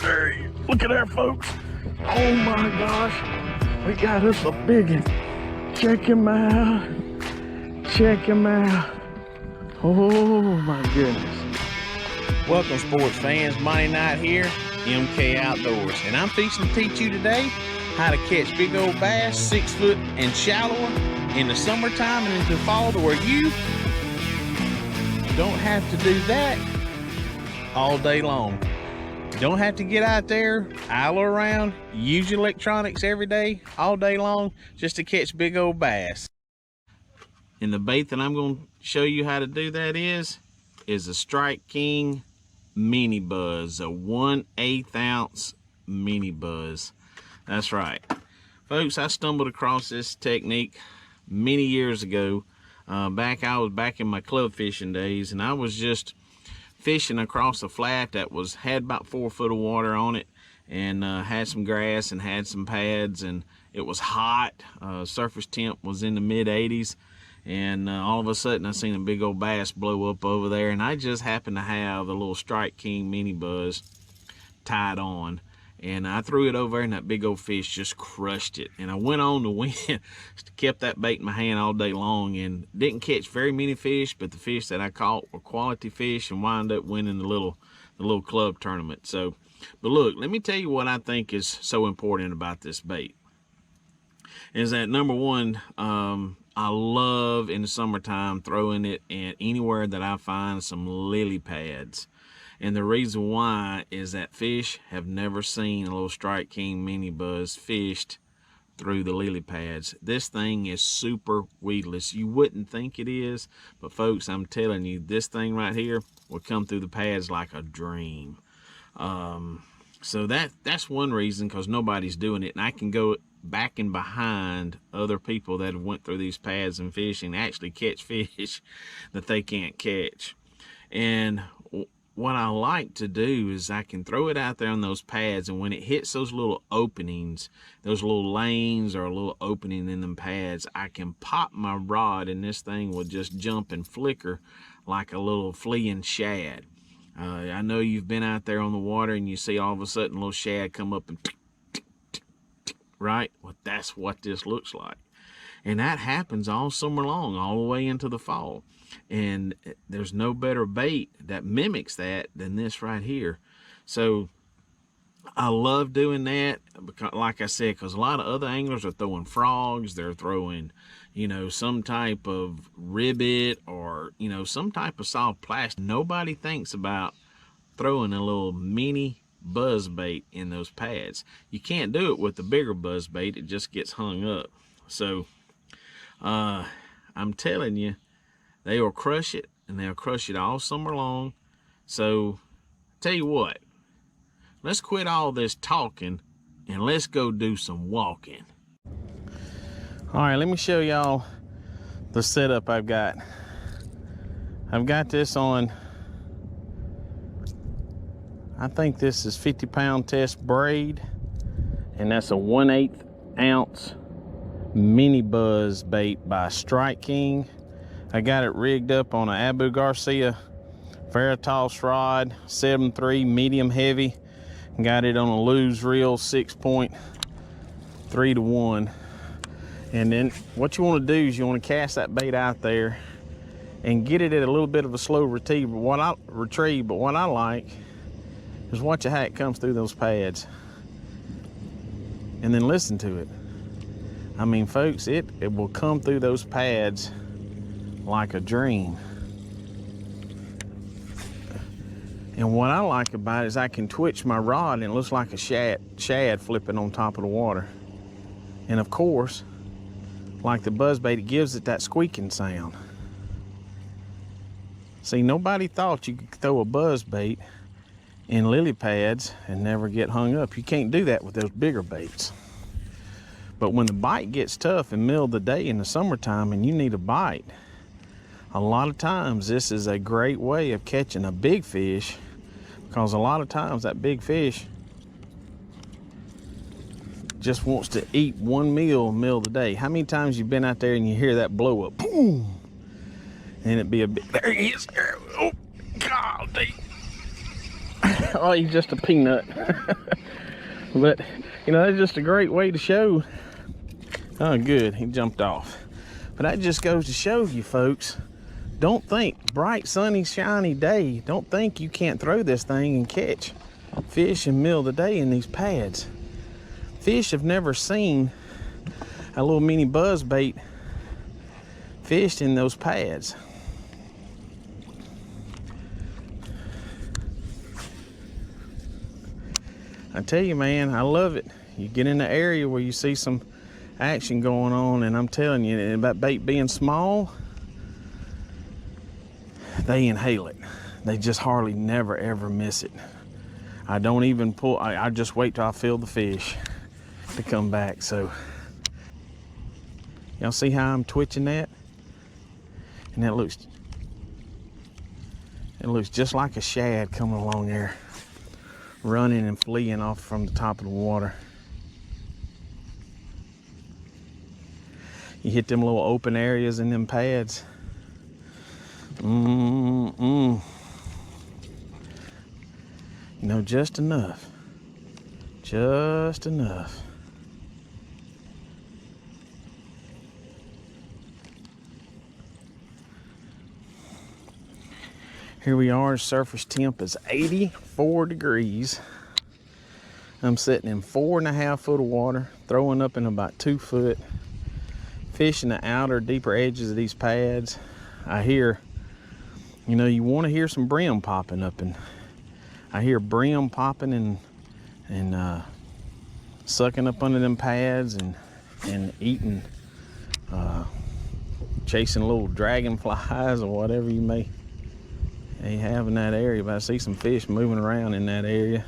There he is. Look at there, folks. Oh my gosh. We got us a big one. Check him out. Check him out. Oh my goodness. Welcome, sports fans. Monday night here, MK Outdoors. And I'm fixing to teach you today how to catch big old bass, 6 foot and shallower in the summertime and into fall, to where you don't have to do that all day long. You don't have to get out there, idle around, use your electronics every day, all day long, just to catch big old bass. And the bait that I'm going to show you how to do that is a Strike King mini buzz, a 1/8 ounce mini buzz. That's right, folks. I stumbled across this technique many years ago. I was back in my club fishing days, and I was just fishing across a flat that had about 4 foot of water on it, and had some grass and had some pads, and it was hot. Surface temp was in the mid 80s, and all of a sudden I seen a big old bass blow up over there, and I just happened to have the little Strike King mini buzz tied on, and I threw it over there, and that big old fish just crushed it. And I went on to win, kept that bait in my hand all day long, and didn't catch very many fish, but the fish that I caught were quality fish, and wound up winning the little club tournament. So, but look, let me tell you what I think is so important about this bait. Is that, number one, I love in the summertime throwing it at anywhere that I find some lily pads. And the reason why is that fish have never seen a little Strike King mini buzz fished through the lily pads. This thing is super weedless. You wouldn't think it is, but folks, I'm telling you, this thing right here will come through the pads like a dream. So that's one reason, because nobody's doing it, and I can go back and behind other people that have went through these pads and fish and actually catch fish that they can't catch. And what I like to do is I can throw it out there on those pads, and when it hits those little openings, those little lanes or a little opening in them pads, I can pop my rod, and this thing will just jump and flicker like a little fleeing shad. I know you've been out there on the water and you see all of a sudden a little shad come up and right? Well, that's what this looks like. And that happens all summer long, all the way into the fall. And there's no better bait that mimics that than this right here. So I love doing that, because, like I said, because a lot of other anglers are throwing frogs, they're throwing, you know, some type of ribbit, or, you know, some type of soft plastic. Nobody thinks about throwing a little mini buzz bait in those pads. You can't do it with the bigger buzz bait, it just gets hung up. So I'm telling you, they will crush it, and they'll crush it all summer long. So tell you what, let's quit all this talking and let's go do some walking. All right, let me show y'all the setup I've got. I've got this on, I think this is 50-pound test braid, and that's a 1/8 ounce mini buzz bait by Strike King. I got it rigged up on an Abu Garcia Veritas rod, 7.3 medium heavy. Got it on a Lew's reel, 6.3 to 1. And then what you want to do is you want to cast that bait out there and get it at a little bit of a slow retrieve. But what I like is watch how it comes through those pads, and then listen to it. I mean, folks, it will come through those pads like a dream. And what I like about it is I can twitch my rod, and it looks like a shad flipping on top of the water. And of course, like the buzzbait, it gives it that squeaking sound. See, nobody thought you could throw a buzzbait in lily pads and never get hung up. You can't do that with those bigger baits. But when the bite gets tough in the middle of the day in the summertime and you need a bite, a lot of times this is a great way of catching a big fish, because a lot of times that big fish just wants to eat one meal middle of the day. How many times you've been out there and you hear that blow up, boom, and it'd be a bit, there he is, oh, golly. Oh, he's just a peanut. But, you know, that's just a great way to show. Oh, good, he jumped off. But that just goes to show you, folks, don't think, bright, sunny, shiny day, don't think you can't throw this thing and catch fish in the middle of the day in these pads. Fish have never seen a little mini buzzbait fished in those pads. I tell you, man, I love it. You get in the area where you see some action going on, and I'm telling you, about bait being small, they inhale it. They just hardly never ever miss it. I don't even pull, I just wait till I feel the fish to come back. So y'all see how I'm twitching that? And it looks just like a shad coming along there, running and fleeing off from the top of the water. You hit them little open areas in them pads. You know, just enough. Just enough. Here we are, surface temp is 84 degrees. I'm sitting in 4.5 foot of water, throwing up in about 2 foot, fishing the outer, deeper edges of these pads. I hear, you know, you want to hear some brim popping up, and I hear brim popping and sucking up under them pads and eating, chasing little dragonflies or whatever you may have in that area. But I see some fish moving around in that area.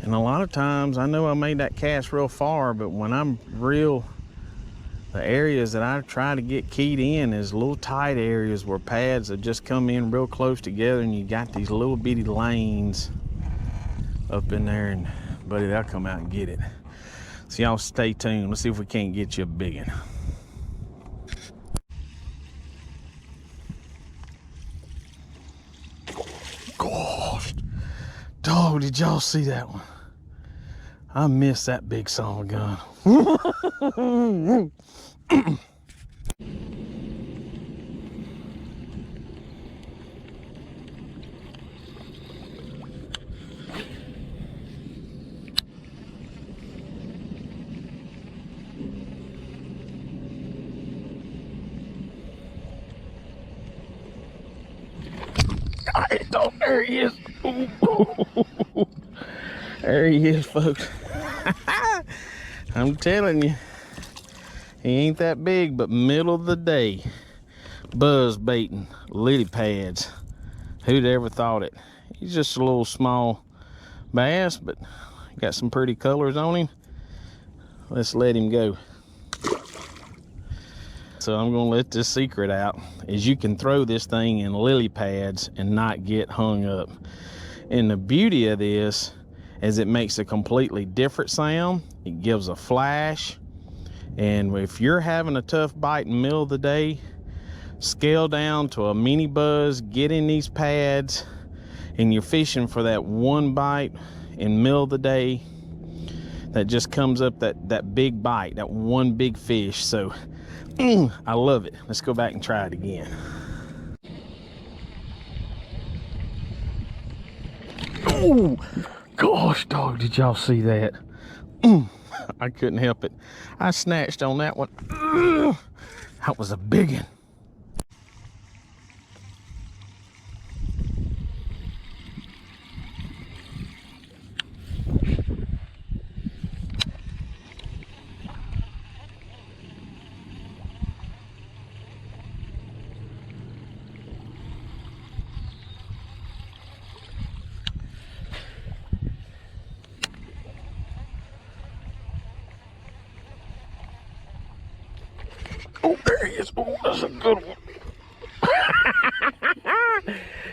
And a lot of times, I know I made that cast real far, but when I'm the areas that I try to get keyed in is little tight areas where pads have just come in real close together, and you got these little bitty lanes up in there, and buddy, they'll come out and get it. So y'all stay tuned. Let's see if we can't get you a big one. Gosh, dog, did y'all see that one? I missed that big son of a gun. There he is. There he is, folks. I'm telling you, he ain't that big, but middle of the day, buzz baiting, lily pads. Who'd ever thought it? He's just a little small bass, but got some pretty colors on him. Let's let him go. So I'm gonna let this secret out, is you can throw this thing in lily pads and not get hung up. And the beauty of this is it makes a completely different sound. It gives a flash. And if you're having a tough bite in the middle of the day, scale down to a mini buzz, get in these pads, and you're fishing for that one bite in the middle of the day that just comes up, that big bite, that one big fish. So I love it. Let's go back and try it again. Oh gosh, dog, did y'all see that? I couldn't help it. I snatched on that one. That was a big one. Oh, there he is. Oh, that's a good one.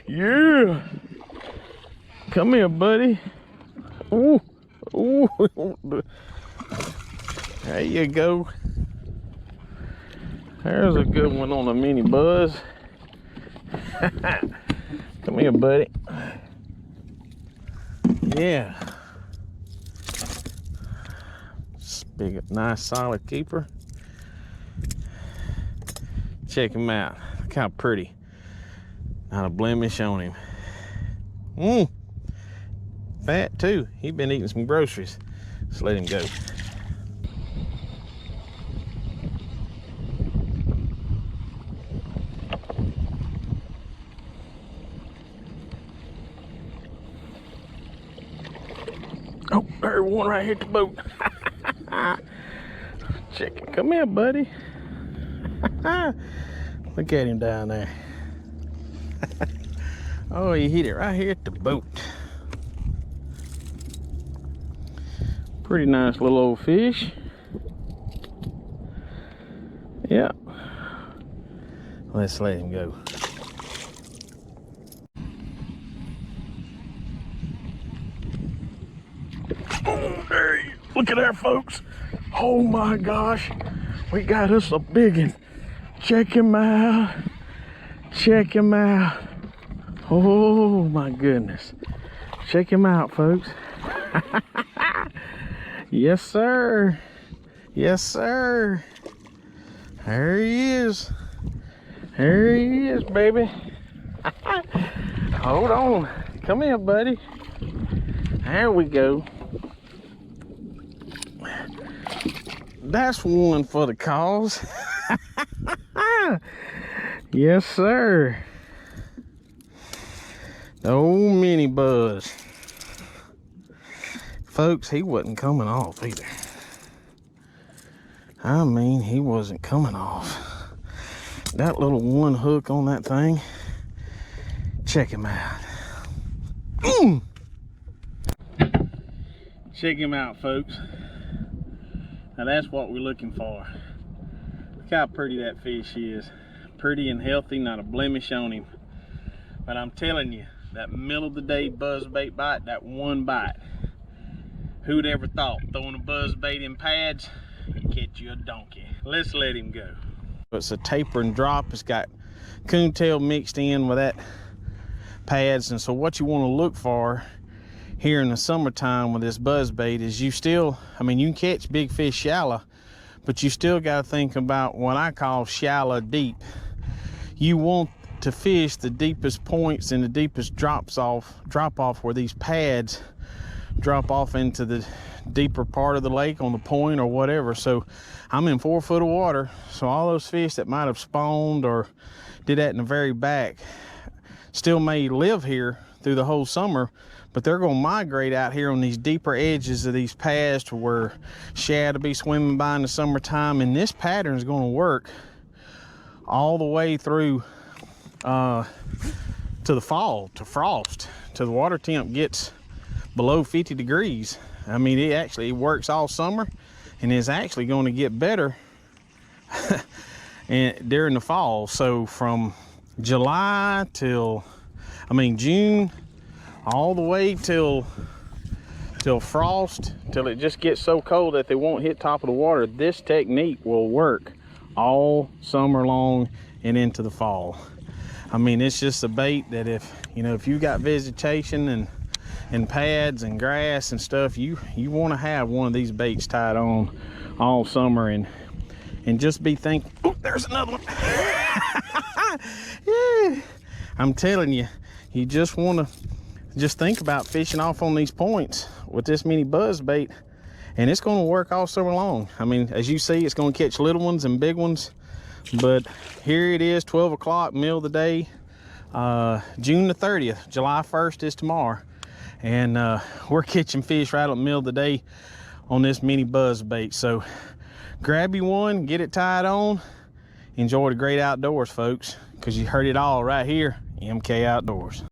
Yeah. Come here, buddy. Ooh. Ooh. There you go. There's a good one on a mini buzz. Come here, buddy. Yeah. Big, nice, solid keeper. Check him out. Look how pretty. Not a blemish on him. Fat too. He's been eating some groceries. Let's let him go. Oh, there's one right here at the boat. Chicken, come here, buddy. Look at him down there. Oh, he hit it right here at the boat. Pretty nice little old fish. Yeah. Let's let him go. Oh, there he is. Look at there, folks. Oh my gosh. We got us a big one. Check him out. Check him out. Oh my goodness. Check him out, folks. Yes, sir. Yes, sir. There he is. There he is, baby. Hold on. Come here, buddy. There we go. That's one for the cause. Yes, sir. The old mini buzz. Folks, he wasn't coming off either. I mean, he wasn't coming off. That little one hook on that thing. Check him out. Check him out, folks. Now that's what we're looking for. Look how pretty that fish is. Pretty and healthy, not a blemish on him. But I'm telling you, that middle of the day buzzbait bite, that one bite. Who'd ever thought throwing a buzzbait in pads, you catch you a donkey. Let's let him go. It's a taper and drop. It's got coontail mixed in with that pads. And so what you want to look for here in the summertime with this buzzbait is you still, I mean, you can catch big fish shallow, but you still got to think about what I call shallow deep. You want to fish the deepest points and the deepest drop off where these pads drop off into the deeper part of the lake on the point or whatever. So I'm in 4 foot of water, so all those fish that might have spawned or did that in the very back still may live here through the whole summer, but they're going to migrate out here on these deeper edges of these pads to where shad will be swimming by in the summertime. And this pattern is going to work all the way through to the fall, to frost, till the water temp gets below 50 degrees. I mean, it works all summer, and it's actually going to get better and during the fall. So from July till, June, all the way till frost, till it just gets so cold that they won't hit top of the water, this technique will work all summer long and into the fall. I mean, it's just a bait that if you got vegetation and pads and grass and stuff, you want to have one of these baits tied on all summer and just be thankful. Oh, there's another one. Yeah. I'm telling you, you just want to think about fishing off on these points with this mini buzz bait, and it's going to work all summer long. I mean, as you see, it's going to catch little ones and big ones. But here it is, 12 o'clock, middle of the day, June the 30th. July 1st is tomorrow. And we're catching fish right up the middle of the day on this mini buzz bait. So grab you one, get it tied on, enjoy the great outdoors, folks, because you heard it all right here, MK Outdoors.